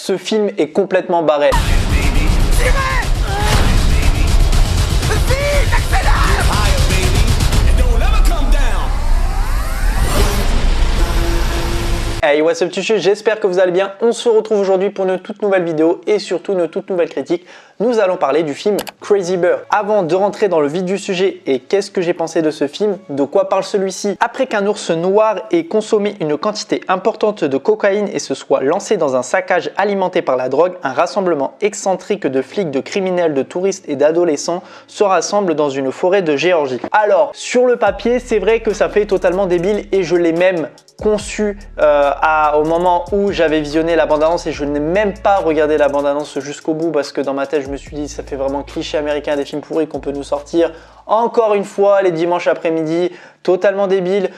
ce film est complètement barré. Hey, what's up Tuchu, j'espère que vous allez bien. On se retrouve aujourd'hui pour une toute nouvelle vidéo et surtout une toute nouvelle critique. Nous allons parler du film Crazy Bird. Avant de rentrer dans le vif du sujet et qu'est-ce que j'ai pensé de ce film, de quoi parle celui-ci? Après qu'un ours noir ait consommé une quantité importante de cocaïne et se soit lancé dans un saccage alimenté par la drogue, un rassemblement excentrique de flics, de criminels, de touristes et d'adolescents se rassemble dans une forêt de Géorgie. Alors, sur le papier, c'est vrai que ça fait totalement débile et je l'ai même conçu au moment où j'avais visionné la bande-annonce et je n'ai même pas regardé la bande-annonce jusqu'au bout parce que dans ma tête je me suis dit ça fait vraiment cliché américain des films pourris qu'on peut nous sortir encore une fois les dimanches après-midi, totalement débile,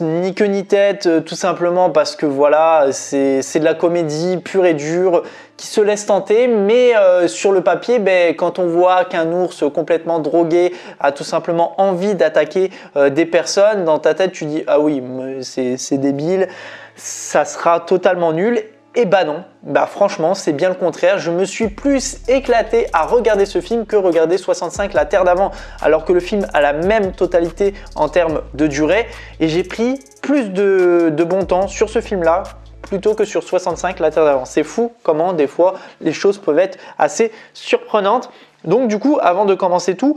ni queue ni tête, tout simplement parce que voilà, c'est de la comédie pure et dure qui se laisse tenter, mais sur le papier, quand on voit qu'un ours complètement drogué a tout simplement envie d'attaquer des personnes, dans ta tête tu dis ah oui, c'est débile, ça sera totalement nul. Et bah non, franchement c'est bien le contraire, je me suis plus éclaté à regarder ce film que regarder 65 la Terre d'avant, alors que le film a la même totalité en termes de durée et j'ai pris plus de bon temps sur ce film là plutôt que sur 65 la Terre d'avant. C'est fou comment des fois les choses peuvent être assez surprenantes. Donc du coup, avant de commencer tout,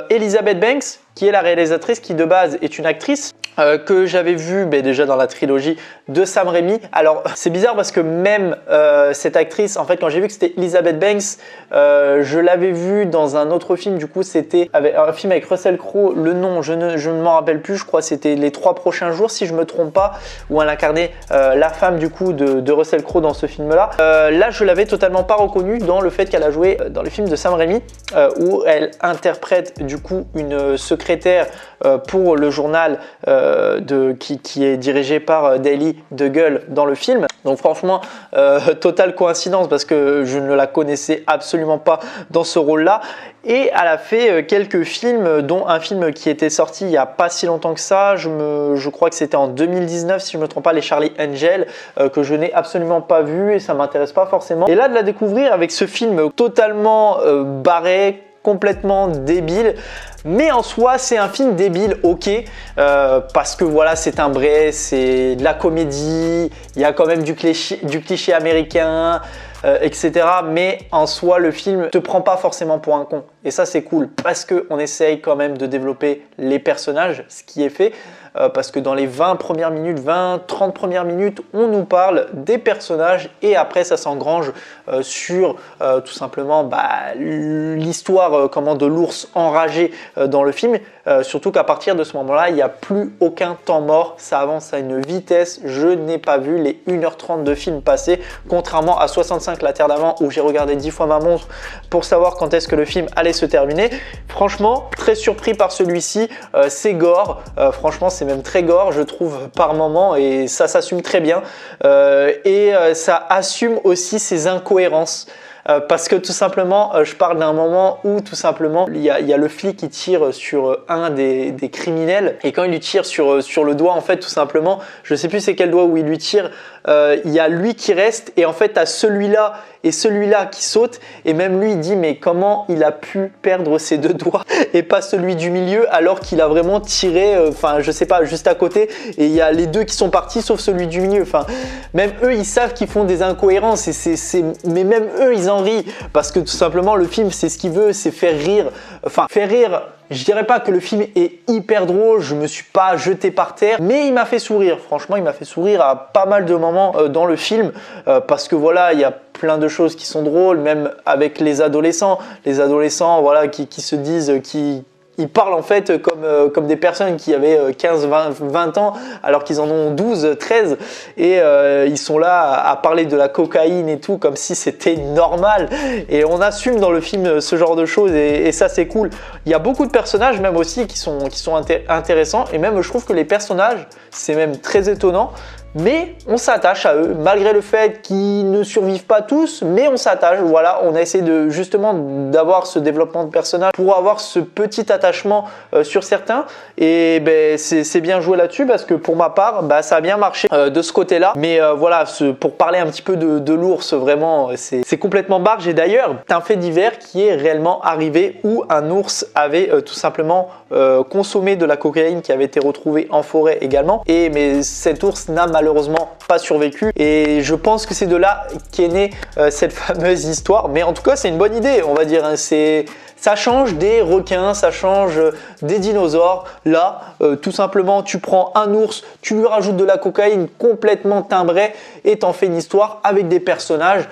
Elizabeth Banks, qui est la réalisatrice, qui de base est une actrice que j'avais vue déjà dans la trilogie de Sam Raimi. Alors c'est bizarre parce que même cette actrice, en fait quand j'ai vu que c'était Elizabeth Banks, je l'avais vue dans un autre film, du coup c'était un film avec Russell Crowe, le nom je ne m'en rappelle plus, je crois que c'était Les 3 prochains jours si je me trompe pas, où elle incarnait la femme du coup de Russell Crowe dans ce film là. Là je l'avais totalement pas reconnue dans le fait qu'elle a joué dans le film de Sam Raimi, où elle interprète du coup une secrétaire pour le journal qui est dirigé par Daily Dougal dans le film. Donc franchement, totale coïncidence parce que je ne la connaissais absolument pas dans ce rôle-là. Et elle a fait quelques films, dont un film qui était sorti il n'y a pas si longtemps que ça. Je crois que c'était en 2019 si je ne me trompe pas, les Charlie Angel, que je n'ai absolument pas vu et ça ne m'intéresse pas forcément. Et là de la découvrir avec ce film totalement barré, complètement débile, mais en soi c'est un film débile, ok, parce que voilà c'est un vrai, c'est de la comédie, il y a quand même du cliché américain, etc. Mais en soi le film te prend pas forcément pour un con et ça c'est cool parce qu'on essaye quand même de développer les personnages, ce qui est fait. Parce que dans les 20 premières minutes, 20-30 premières minutes, on nous parle des personnages et après ça s'engrange sur tout simplement l'histoire de l'ours enragé dans le film. Surtout qu'à partir de ce moment-là, il n'y a plus aucun temps mort, ça avance à une vitesse. Je n'ai pas vu les 1h30 de film passer, contrairement à 65 la Terre d'avant où j'ai regardé 10 fois ma montre pour savoir quand est-ce que le film allait se terminer. Franchement, très surpris par celui-ci, c'est gore, franchement c'est même très gore je trouve par moment et ça s'assume très bien et ça assume aussi ses incohérences. Parce que tout simplement, je parle d'un moment où tout simplement il y a le flic qui tire sur un des criminels et quand il lui tire sur le doigt en fait tout simplement, je sais plus c'est quel doigt où il lui tire, il y a lui qui reste et en fait t'as celui-là et celui-là qui saute et même lui il dit mais comment il a pu perdre ses deux doigts et pas celui du milieu alors qu'il a vraiment tiré, je sais pas, juste à côté et il y a les deux qui sont partis sauf celui du milieu. Même eux ils savent qu'ils font des incohérences mais même eux ils en rient parce que tout simplement le film c'est ce qu'il veut, c'est faire rire, faire rire. Je dirais pas que le film est hyper drôle, je me suis pas jeté par terre, mais il m'a fait sourire. Franchement, il m'a fait sourire à pas mal de moments dans le film parce que voilà, il y a plein de choses qui sont drôles, même avec les adolescents voilà, qui se disent, ils parlent en fait comme des personnes qui avaient 15, 20 ans alors qu'ils en ont 12, 13 et ils sont là à parler de la cocaïne et tout comme si c'était normal et on assume dans le film ce genre de choses et ça c'est cool. Il y a beaucoup de personnages même aussi qui sont intéressants et même je trouve que les personnages, c'est même très étonnant mais on s'attache à eux, malgré le fait qu'ils ne survivent pas tous, mais on s'attache, voilà, on a essayé de justement d'avoir ce développement de personnage pour avoir ce petit attachement sur certains, et ben, c'est bien joué là-dessus, parce que pour ma part, bah, ça a bien marché de ce côté-là, mais voilà, pour parler un petit peu de l'ours, vraiment, c'est complètement barge, et d'ailleurs, c'est un fait divers qui est réellement arrivé où un ours avait tout simplement consommé de la cocaïne qui avait été retrouvée en forêt également, mais cet ours n'a malheureusement pas survécu, et je pense que c'est de là qu'est née cette fameuse histoire, mais en tout cas c'est une bonne idée, on va dire, hein. Ça change des requins, ça change des dinosaures. Là, tout simplement, tu prends un ours, tu lui rajoutes de la cocaïne complètement timbrée et t'en fais une histoire avec des personnages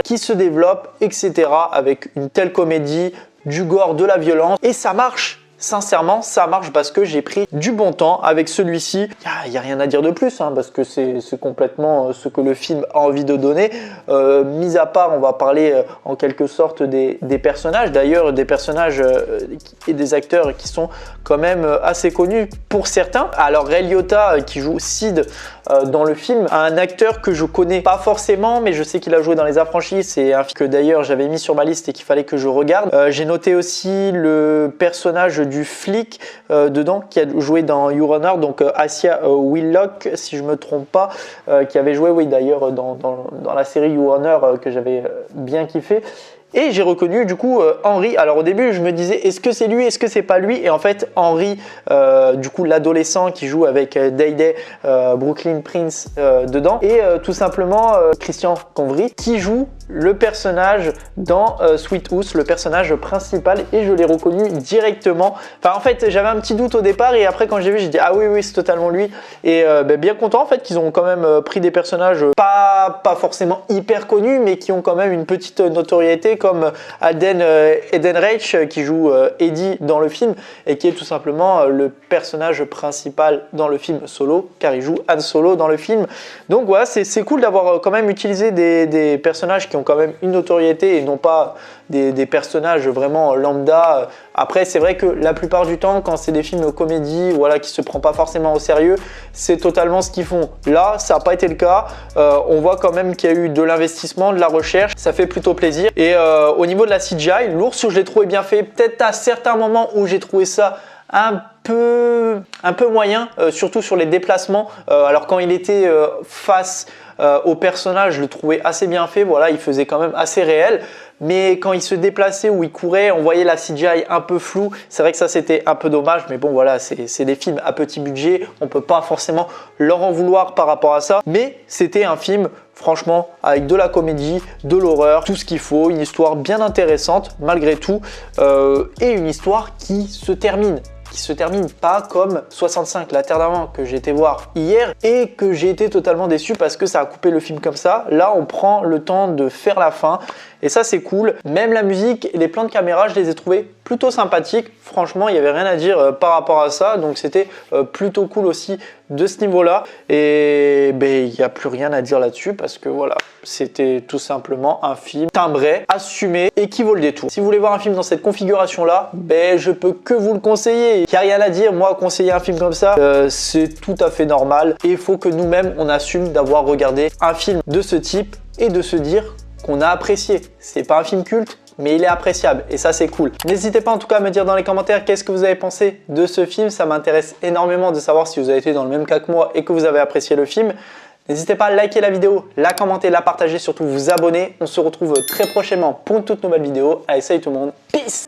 qui se développent, etc. Avec une telle comédie, du gore, de la violence, et ça marche. Sincèrement, ça marche parce que j'ai pris du bon temps avec celui-ci. Il n'y a rien à dire de plus, hein, parce que c'est complètement ce que le film a envie de donner. Mis à part, on va parler en quelque sorte des personnages. D'ailleurs, des personnages et des acteurs qui sont quand même assez connus pour certains. Alors, Ray Liotta, qui joue Sid dans le film, un acteur que je connais pas forcément, mais je sais qu'il a joué dans Les Affranchis. C'est un film que d'ailleurs j'avais mis sur ma liste et qu'il fallait que je regarde. J'ai noté aussi le personnage du flic dedans qui a joué dans You Runner, donc Asia Whitlock, si je me trompe pas, qui avait joué, oui, d'ailleurs dans la série You Runner que j'avais bien kiffé. Et j'ai reconnu du coup Henry. Alors au début je me disais est-ce que c'est lui, est-ce que c'est pas lui, et en fait Henry, du coup l'adolescent qui joue avec Day Day, Brooklyn Prince dedans, et tout simplement Christian Convery qui joue le personnage dans Sweet House, le personnage principal, et je l'ai reconnu directement. Enfin en fait j'avais un petit doute au départ, et après quand j'ai vu j'ai dit ah oui c'est totalement lui, et bien content en fait qu'ils ont quand même pris des personnages pas forcément hyper connus, mais qui ont quand même une petite notoriété, comme Alden Ehrenreich qui joue Eddie dans le film, et qui est tout simplement le personnage principal dans le film Solo, car il joue Han Solo dans le film. Donc voilà, c'est cool d'avoir quand même utilisé des personnages qui ont quand même une notoriété et non pas des personnages vraiment lambda. Après c'est vrai que la plupart du temps quand c'est des films comédie, voilà, qui se prend pas forcément au sérieux, c'est totalement ce qu'ils font. Là ça n'a pas été le cas, on voit quand même qu'il y a eu de l'investissement, de la recherche, ça fait plutôt plaisir. Et au niveau de la CGI, l'ours, je l'ai trouvé bien fait, peut-être à certains moments où j'ai trouvé ça un peu moyen, surtout sur les déplacements. Alors quand il était face au personnage, je le trouvais assez bien fait, voilà, il faisait quand même assez réel. Mais quand il se déplaçait ou il courait, on voyait la CGI un peu floue. C'est vrai que ça c'était un peu dommage, mais bon voilà, c'est des films à petit budget, on peut pas forcément leur en vouloir par rapport à ça. Mais c'était un film franchement avec de la comédie, de l'horreur, tout ce qu'il faut, une histoire bien intéressante malgré tout, et une histoire qui se termine pas comme 65, La Terre d'avant, que j'ai été voir hier et que j'ai été totalement déçu parce que ça a coupé le film comme ça. Là on prend le temps de faire la fin et ça c'est cool. Même la musique et les plans de caméra, je les ai trouvés plutôt sympathiques. Franchement il n'y avait rien à dire par rapport à ça, donc c'était plutôt cool aussi de ce niveau là. Et ben il n'y a plus rien à dire là-dessus parce que voilà, c'était tout simplement un film timbré, assumé et qui vaut le détour. Si vous voulez voir un film dans cette configuration là, ben je peux que vous le conseiller. Il n'y a rien à dire, moi conseiller un film comme ça, c'est tout à fait normal, et il faut que nous-mêmes on assume d'avoir regardé un film de ce type et de se dire qu'on a apprécié. C'est pas un film culte, mais il est appréciable et ça c'est cool. N'hésitez pas en tout cas à me dire dans les commentaires qu'est-ce que vous avez pensé de ce film. Ça m'intéresse énormément de savoir si vous avez été dans le même cas que moi et que vous avez apprécié le film. N'hésitez pas à liker la vidéo, la commenter, la partager, surtout vous abonner. On se retrouve très prochainement pour une toute nouvelle vidéo. Allez, salut tout le monde, peace!